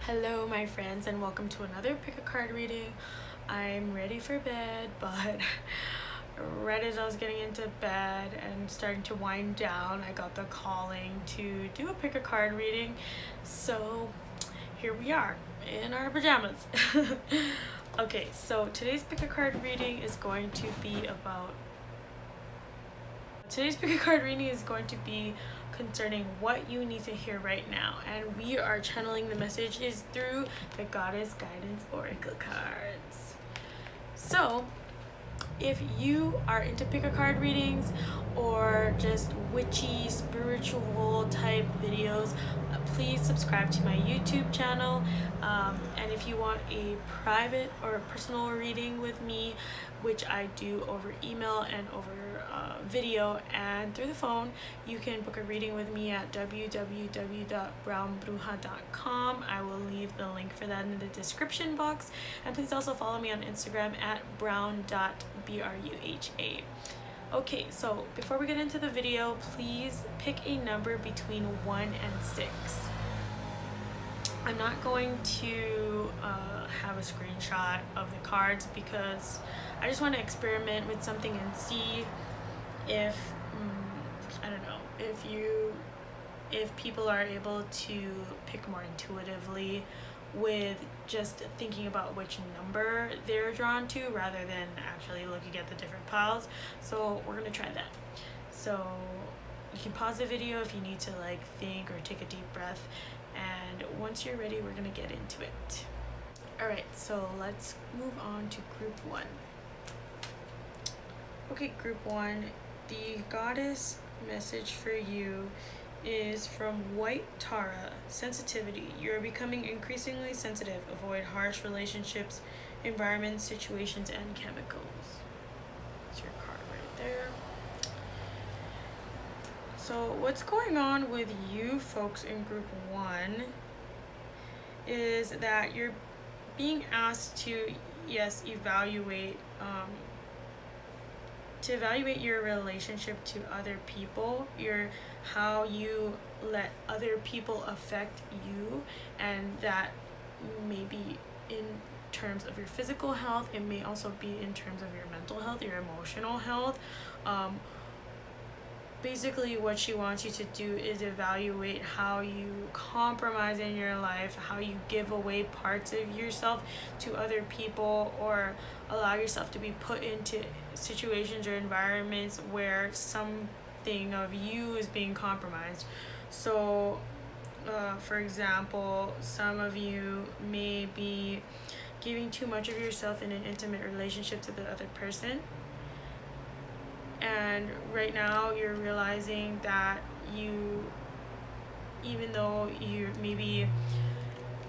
Hello my friends and welcome to another pick a card reading. I'm ready for bed, but right as I was getting into bed and starting to wind down, I got the calling to do a pick a card reading. So here we are in our pajamas. Okay, so today's pick a card reading is going to be concerning what you need to hear right now, and we are channeling the messages through the Goddess Guidance Oracle cards. So if you are into pick a card readings or just witchy spiritual type videos, please subscribe to my YouTube channel, and if you want a private or personal reading with me, which I do over email and over video and through the phone, you can book a reading with me at www.brownbruja.com. I will leave the link for that in the description box, and please also follow me on Instagram at brown.bruha. Okay, so before we get into the video, please pick a number between 1 and 6. I'm not going to have a screenshot of the cards because I just want to experiment with something and see if I don't know, if people are able to pick more intuitively with just thinking about which number they're drawn to rather than actually looking at the different piles. So we're gonna try that. So you can pause the video if you need to think or take a deep breath, and once you're ready, we're gonna get into it. All right, so let's move on to group 1. Okay, group 1, the goddess message for you is from White Tara. Sensitivity. You're becoming increasingly sensitive. Avoid harsh relationships, environments, situations, and chemicals. That's your card right there. So what's going on with you folks in group 1 is that you're being asked to, evaluate your relationship to other people, how you let other people affect you, and that may be in terms of your physical health. It may also be in terms of your mental health, your emotional health. Basically what she wants you to do is evaluate how you compromise in your life, how you give away parts of yourself to other people, or allow yourself to be put into situations or environments where something of you is being compromised. So for example, some of you may be giving too much of yourself in an intimate relationship to the other person, and right now you're realizing that even though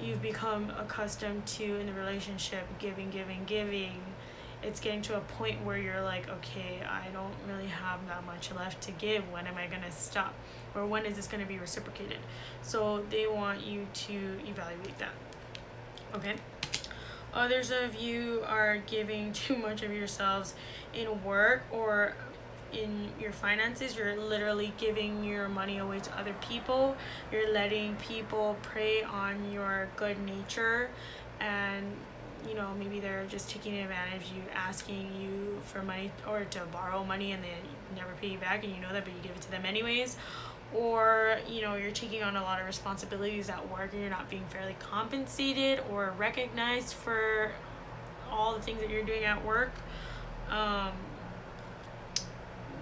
you've become accustomed to, in the relationship, giving, it's getting to a point where you're like, okay, I don't really have that much left to give. When am I gonna stop? Or when is this gonna be reciprocated? So they want you to evaluate that. Okay? Others of you are giving too much of yourselves in work or in your finances. You're literally giving your money away to other people. You're letting people prey on your good nature, and maybe they're just taking advantage of you, asking you for money or to borrow money, and they never pay you back, and you know that, but you give it to them anyways. Or you're taking on a lot of responsibilities at work and you're not being fairly compensated or recognized for all the things that you're doing at work.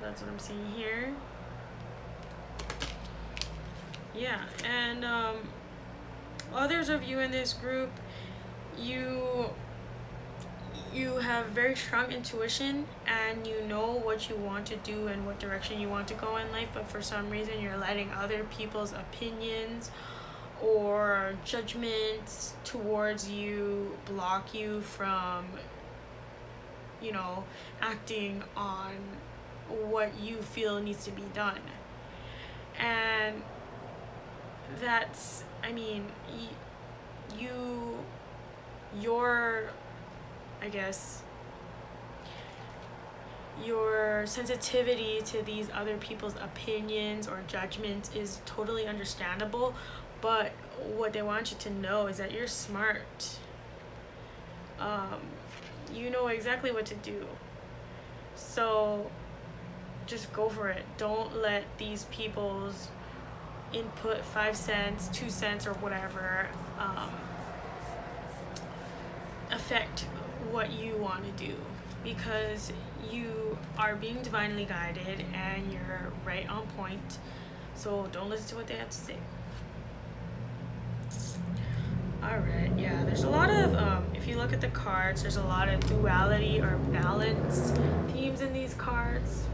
That's what I'm seeing here. Yeah, and others of you in this group, you have very strong intuition and you know what you want to do and what direction you want to go in life, but for some reason you're letting other people's opinions or judgments towards you block you from acting on what you feel needs to be done. And that's, your sensitivity to these other people's opinions or judgments is totally understandable, but what they want you to know is that you're smart. You know exactly what to do. So just go for it. Don't let these people's input, 5 cents, 2 cents, or whatever, affect what you want to do, because you are being divinely guided and you're right on point. So don't listen to what they have to say. Alright, yeah, there's a lot of, if you look at the cards, there's a lot of duality or balance themes in these cards.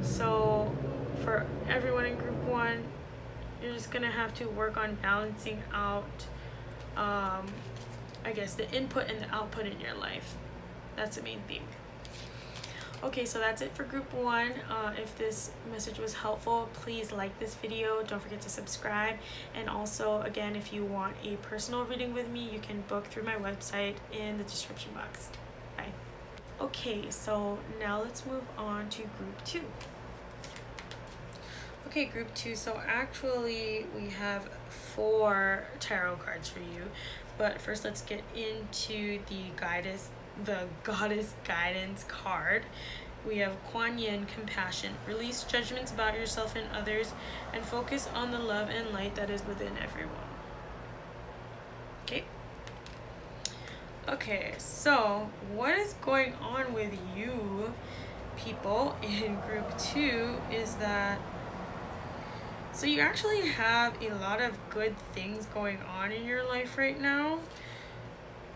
So for everyone in group 1, you're just gonna have to work on balancing out, I guess, the input and the output in your life. That's the main theme. Okay, so that's it for group 1. If this message was helpful, please like this video. Don't forget to subscribe. And also, again, if you want a personal reading with me, you can book through my website in the description box. Bye. Okay, so now let's move on to group 2. Okay, group 2. So actually, we have 4 tarot cards for you. But first, let's get into the Goddess Guidance card. We have Kuan Yin, Compassion. Release judgments about yourself and others and focus on the love and light that is within everyone. Okay, so what is going on with you people in group 2 is that, so you actually have a lot of good things going on in your life right now.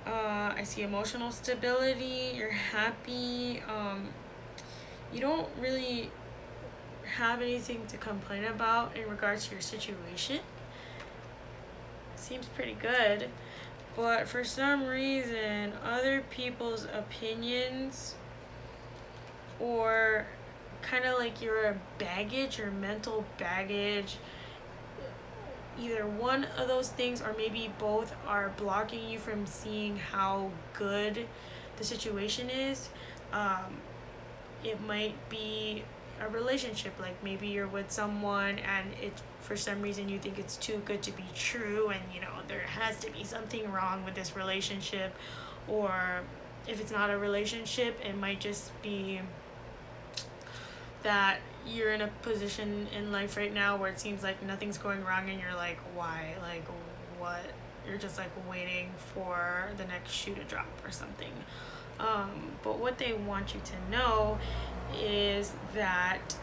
I see emotional stability, you're happy, you don't really have anything to complain about in regards to your situation. Seems pretty good, but for some reason, other people's opinions, or kind of like your baggage or mental baggage, either one of those things or maybe both, are blocking you from seeing how good the situation is. It might be a relationship, like maybe you're with someone and it, for some reason you think it's too good to be true, and you know there has to be something wrong with this relationship. Or if it's not a relationship, it might just be that you're in a position in life right now where it seems like nothing's going wrong and you're like, why? Like, what? You're just like waiting for the next shoe to drop or something. But what they want you to know is that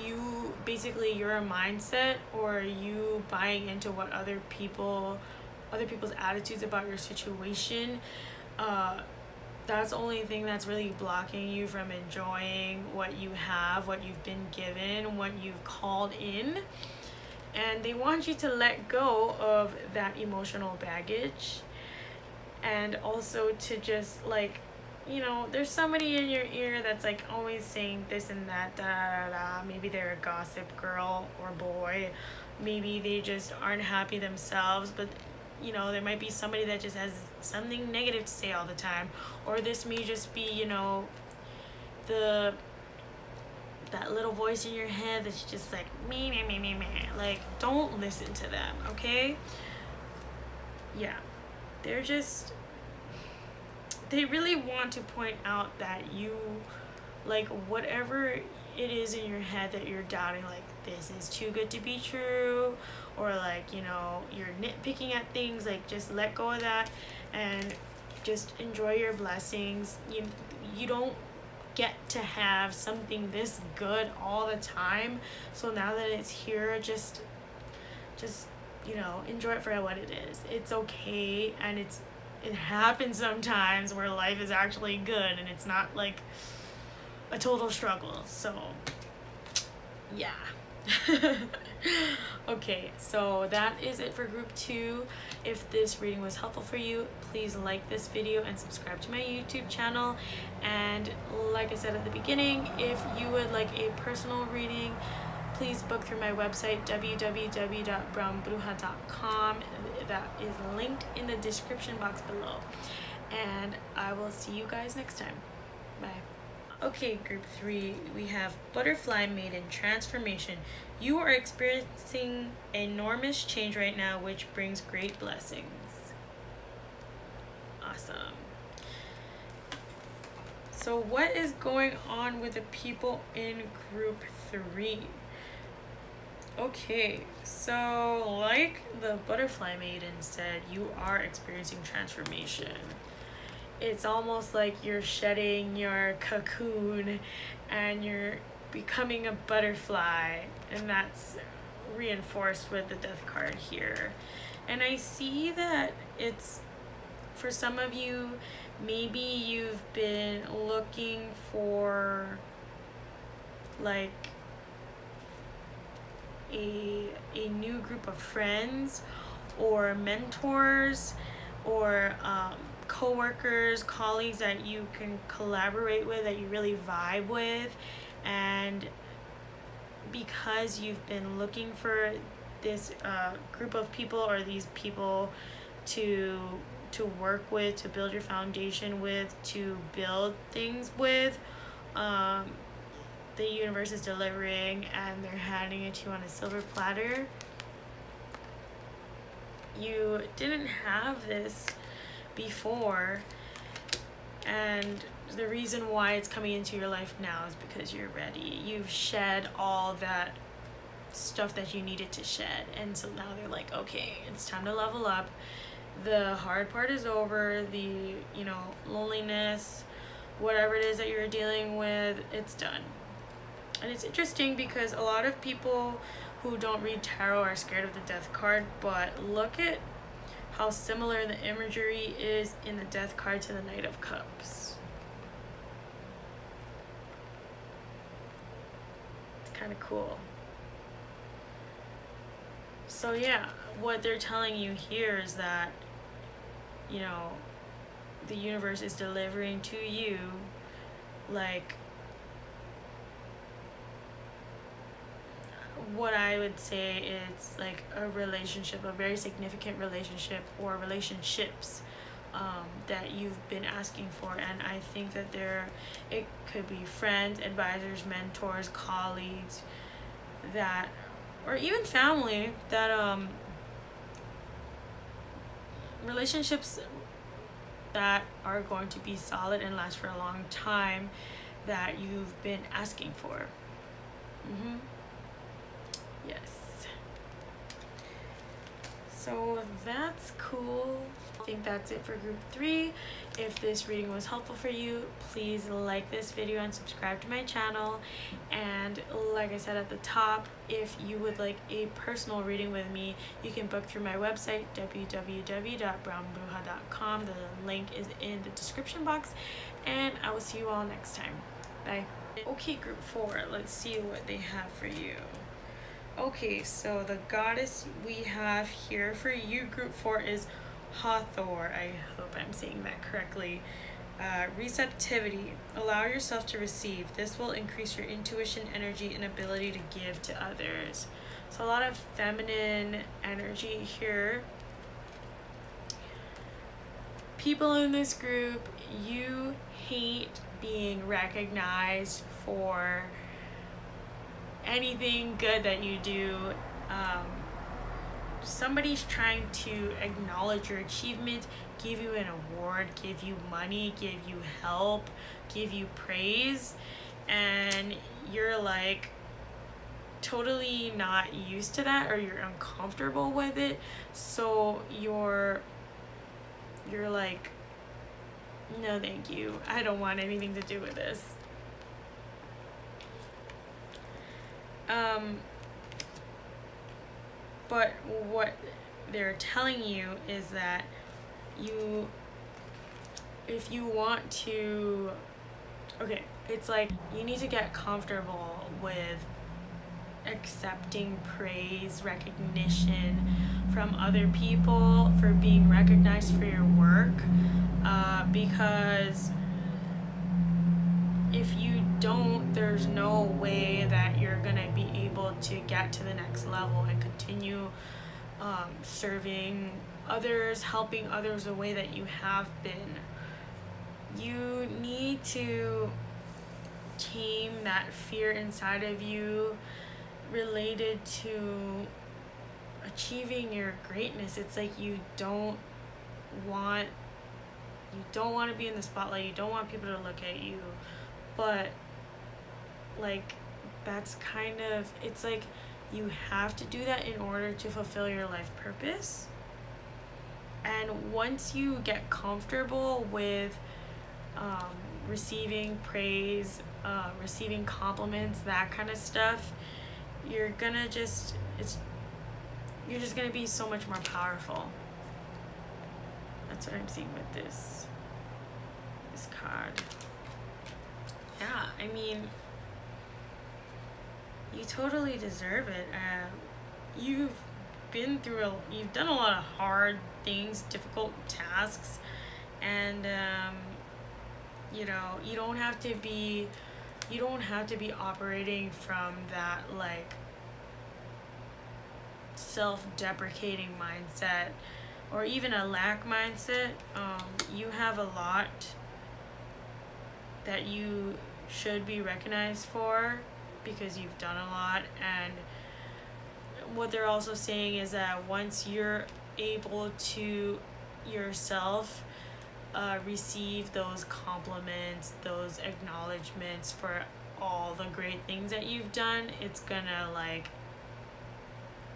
you basically, your mindset, or you buying into what other people's attitudes about your situation, that's the only thing that's really blocking you from enjoying what you have, what you've been given, what you've called in. And they want you to let go of that emotional baggage, and also to just, like, you know, there's somebody in your ear that's like always saying this and that, da, da, da. Maybe they're a gossip girl or boy, maybe they just aren't happy themselves, but you know, there might be somebody that just has something negative to say all the time. Or this may just be, you know, that little voice in your head that's just like me. Like, don't listen to them, okay? Yeah, they really want to point out that you, like, whatever it is in your head that you're doubting, like this is too good to be true, or like, you know, you're nitpicking at things, like just let go of that and just enjoy your blessings. You don't get to have something this good all the time, so now that it's here, just you know, enjoy it for what it is. It's okay, and it happens sometimes where life is actually good and it's not like a total struggle. So yeah. Okay, so that is it for group 2. If this reading was helpful for you, please like this video and subscribe to my YouTube channel. And like I said at the beginning, if you would like a personal reading, please book through my website, www.brownbruja.com. That is linked in the description box below. And I will see you guys next time. Bye. Okay, group 3, we have Butterfly Maiden Transformation. You are experiencing enormous change right now, which brings great blessings. Awesome. So what is going on with the people in group 3? Okay, so like the Butterfly Maiden said, you are experiencing transformation. It's almost like you're shedding your cocoon and you're becoming a butterfly, and that's reinforced with the Death card here. And I see that it's, for some of you, maybe you've been looking for like a new group of friends or mentors or co-workers, colleagues that you can collaborate with, that you really vibe with. And because you've been looking for this group of people or these people to work with, to build your foundation with, to build things with, the universe is delivering and they're handing it to you on a silver platter. You didn't have this before, and the reason why it's coming into your life now is because you're ready. You've shed all that stuff that you needed to shed, and so now they're like, okay, it's time to level up. The hard part is over. The loneliness, whatever it is that you're dealing with, it's done. And it's interesting because a lot of people who don't read tarot are scared of the Death card, but look at how similar the imagery is in the Death card to the Knight of Cups. It's kind of cool. So yeah, what they're telling you here is that, the universe is delivering to you like what I would say is like a relationship, a very significant relationship or relationships that you've been asking for. And I think that it could be friends, advisors, mentors, colleagues, that, or even family, that relationships that are going to be solid and last for a long time, that you've been asking for. Yes. So that's cool. I think that's it for group 3. If this reading was helpful for you, please like this video and subscribe to my channel. And like I said at the top, if you would like a personal reading with me, you can book through my website, www.brownbruja.com. The link is in the description box, and I will see you all next time. Bye. Okay, group 4, let's see what they have for you. Okay, so the goddess we have here for you, group 4, is Hathor. I hope I'm saying that correctly. Receptivity. Allow yourself to receive. This will increase your intuition, energy, and ability to give to others. So a lot of feminine energy here. People in this group, you hate being recognized for anything good that you do. Somebody's trying to acknowledge your achievement, give you an award, give you money, give you help, give you praise, and you're like totally not used to that, or you're uncomfortable with it. So you're like, no thank you, I don't want anything to do with this. But what they're telling you is that if you want to, okay, it's like you need to get comfortable with accepting praise, recognition from other people for being recognized for your work, because if you don't, there's no way that you're gonna be able to get to the next level and continue serving others, helping others the way that you have been. You need to tame that fear inside of you related to achieving your greatness. It's like you don't want to be in the spotlight. You don't want people to look at you. But like that's kind of, it's like you have to do that in order to fulfill your life purpose. And once you get comfortable with receiving praise, receiving compliments, that kind of stuff, you're just gonna be so much more powerful. That's what I'm seeing with this card. Yeah, I mean, you totally deserve it. You've done a lot of hard things, difficult tasks, and you don't have to be operating from that like self-deprecating mindset or even a lack mindset. You have a lot that you should be recognized for because you've done a lot. And what they're also saying is that once you're able to yourself receive those compliments, those acknowledgments for all the great things that you've done, it's gonna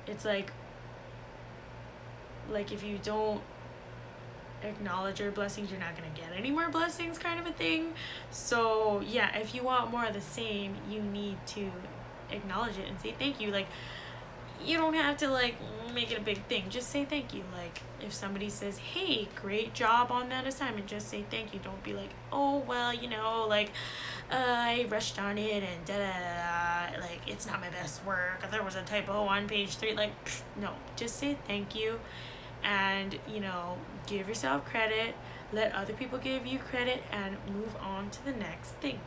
it's like if you don't acknowledge your blessings, you're not gonna get any more blessings, kind of a thing. So yeah, if you want more of the same, you need to acknowledge it and say thank you. Like, you don't have to like make it a big thing. Just say thank you. Like if somebody says, hey, great job on that assignment, just say thank you. Don't be like, oh well, I rushed on it and da da da, like it's not my best work, there was a typo on page 3. Like, no, just say thank you. And give yourself credit, let other people give you credit, and move on to the next thing.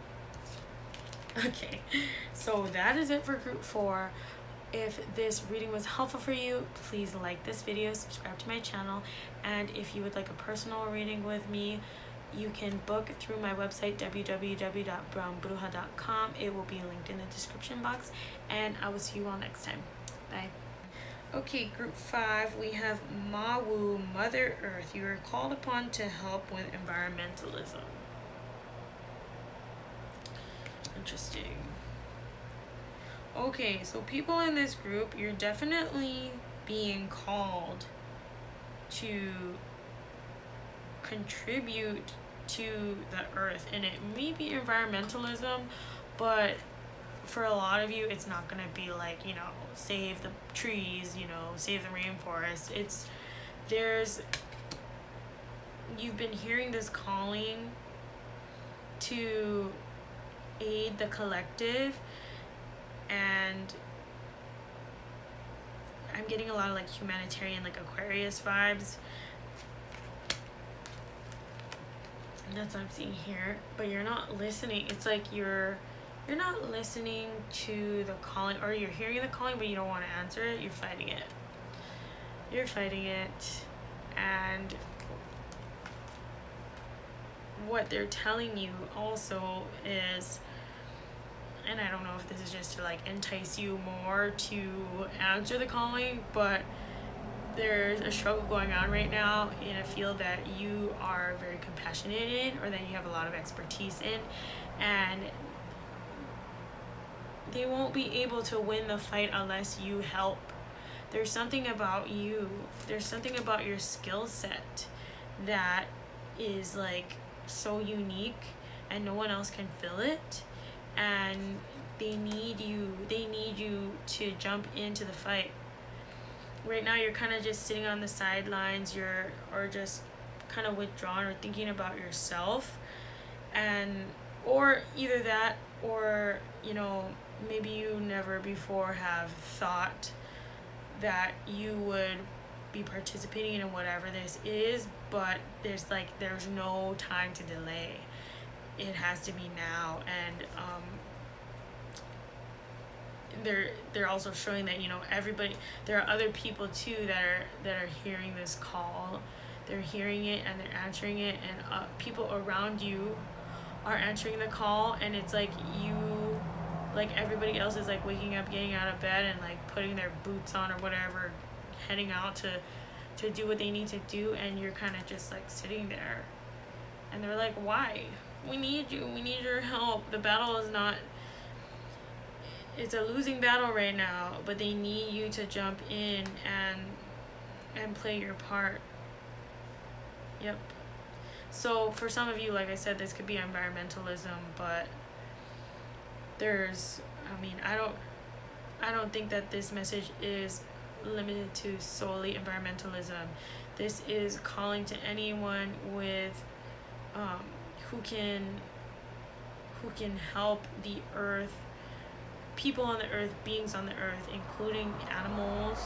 Okay, so that is it for group 4. If this reading was helpful for you, please like this video, subscribe to my channel, and if you would like a personal reading with me, you can book through my website, www.brownbruja.com. It will be linked in the description box, and I will see you all next time. Bye. Okay, group 5, we have Mawu, Mother Earth. You are called upon to help with environmentalism. Interesting. Okay, so people in this group, you're definitely being called to contribute to the earth, and it may be environmentalism, but for a lot of you, it's not gonna be like, save the trees, save the rainforest. You've been hearing this calling to aid the collective, and I'm getting a lot of like humanitarian, like Aquarius vibes. And that's what I'm seeing here. But you're not listening. It's like you're not listening to the calling, or you're hearing the calling but you don't want to answer it. You're fighting it. And what they're telling you also is, and I don't know if this is just to like entice you more to answer the calling, but there's a struggle going on right now in a field that you are very compassionate in, or that you have a lot of expertise in, and they won't be able to win the fight unless you help. There's something about you, there's something about your skill set that is like so unique and no one else can fill it, and they need you to jump into the fight. Right now you're kind of just sitting on the sidelines, or just kind of withdrawn or thinking about yourself, or either that, or maybe you never before have thought that you would be participating in whatever this is, but there's no time to delay. It has to be now. And they're also showing that everybody, there are other people too that are hearing this call. They're hearing it and they're answering it, and people around you are answering the call, and it's like you, like everybody else is like waking up, getting out of bed, and like putting their boots on or whatever, heading out to do what they need to do, and you're kind of just like sitting there, and they're like, why? We need you, we need your help. The battle is not, it's a losing battle right now, but they need you to jump in and play your part. Yep. So for some of you, like I said, this could be environmentalism, but there's, I mean, I don't think that this message is limited to solely environmentalism. This is calling to anyone with who can help the earth, people on the earth, beings on the earth, including animals,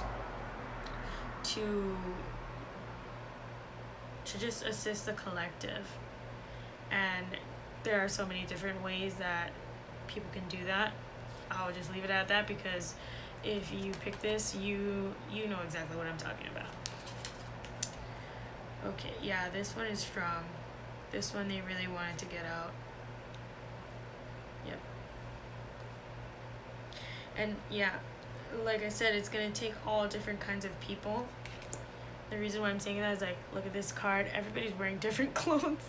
to just assist the collective. And there are so many different ways that people can do that. I'll just leave it at that, because if you pick this, you know exactly what I'm talking about. Okay, yeah, this one is strong. This one they really wanted to get out. Yep. And yeah, like I said, it's gonna take all different kinds of people. The reason why I'm saying that is, like, look at this card. Everybody's wearing different clothes.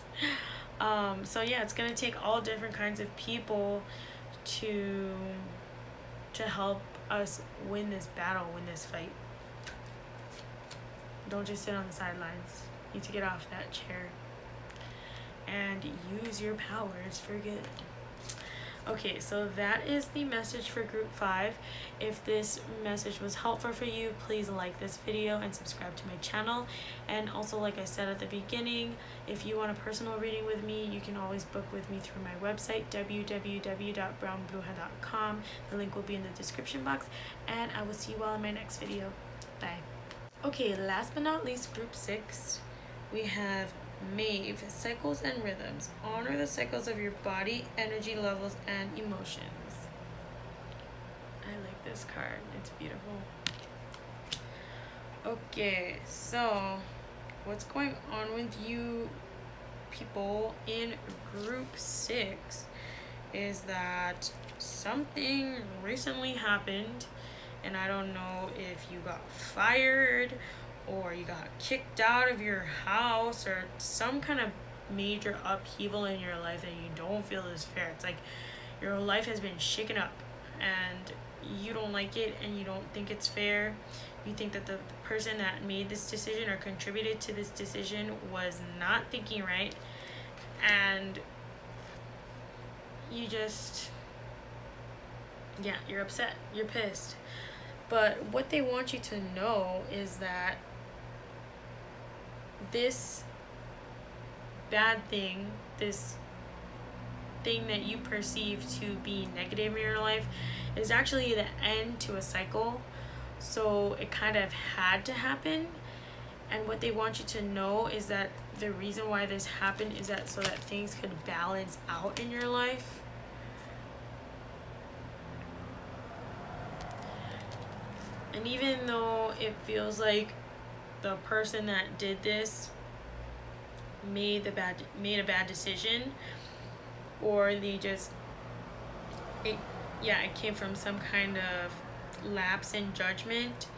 So yeah, it's gonna take all different kinds of people to help us win this battle, win this fight. Don't just sit on the sidelines. You need to get off that chair and use your powers for good. Okay, so that is the message for group 5. If this message was helpful for you, please like this video and subscribe to my channel. And also, like I said at the beginning, if you want a personal reading with me, you can always book with me through my website, www.brownbluha.com. The link will be in the description box, and I will see you all in my next video. Bye. Okay, last but not least, group 6, we have Maeve, cycles and rhythms. Honor the cycles of your body, energy levels, and emotions. I like this card. It's beautiful. Okay, so what's going on with you people in group 6 is that something recently happened, and I don't know if you got fired or you got kicked out of your house, or some kind of major upheaval in your life that you don't feel is fair. It's like your life has been shaken up and you don't like it, and you don't think it's fair. You think that the person that made this decision or contributed to this decision was not thinking right, and you just, yeah, you're upset, you're pissed. But what they want you to know is that this bad thing, this thing that you perceive to be negative in your life, is actually the end to a cycle. So it kind of had to happen. And what they want you to know is that the reason why this happened is that so that things could balance out in your life. And even though it feels like the person that did this made a bad decision, or they just, it came from some kind of lapse in judgment.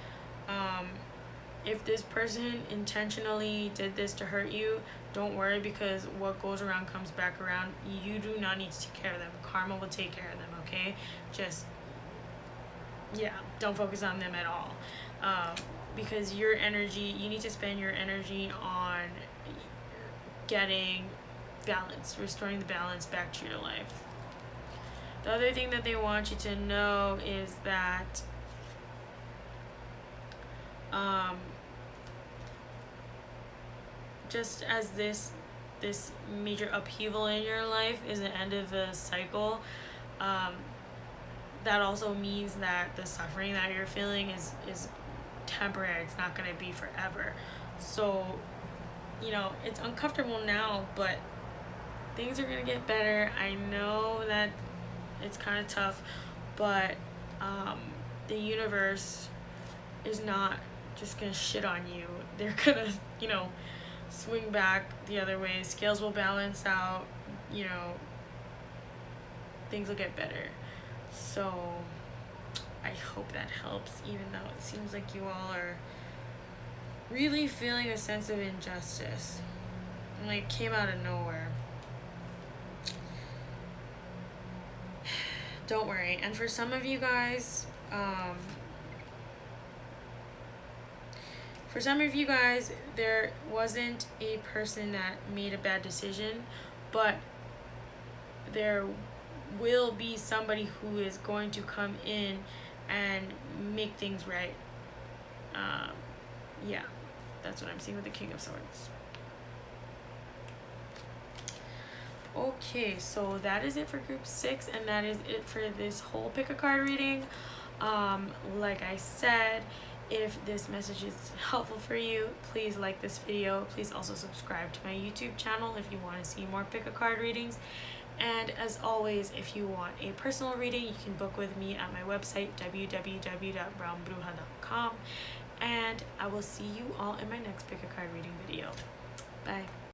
If this person intentionally did this to hurt you, don't worry, because what goes around comes back around. You do not need to take care of them. Karma will take care of them, okay? Just, yeah, don't focus on them at all. Because your energy, you need to spend your energy on getting balance, restoring the balance back to your life. The other thing that they want you to know is that just as this major upheaval in your life is the end of a cycle, that also means that the suffering that you're feeling is temporary. It's not going to be forever. So, you know, it's uncomfortable now, but things are going to get better. I know that it's kind of tough, but the universe is not just going to shit on you. They're going to, you know, swing back the other way. Scales will balance out, you know, things will get better. So I hope that helps, even though it seems like you all are really feeling a sense of injustice. Like, came out of nowhere. Don't worry. And for some of you guys, there wasn't a person that made a bad decision, but there will be somebody who is going to come in and make things right. Yeah, that's what I'm seeing with the King of Swords. Okay, so that is it for group 6, and that is it for this whole pick a card reading. Like I said, if this message is helpful for you, please like this video. Please also subscribe to my YouTube channel if you want to see more pick a card readings. And as always, if you want a personal reading, you can book with me at my website, www.brownbruja.com. And I will see you all in my next pick a card reading video.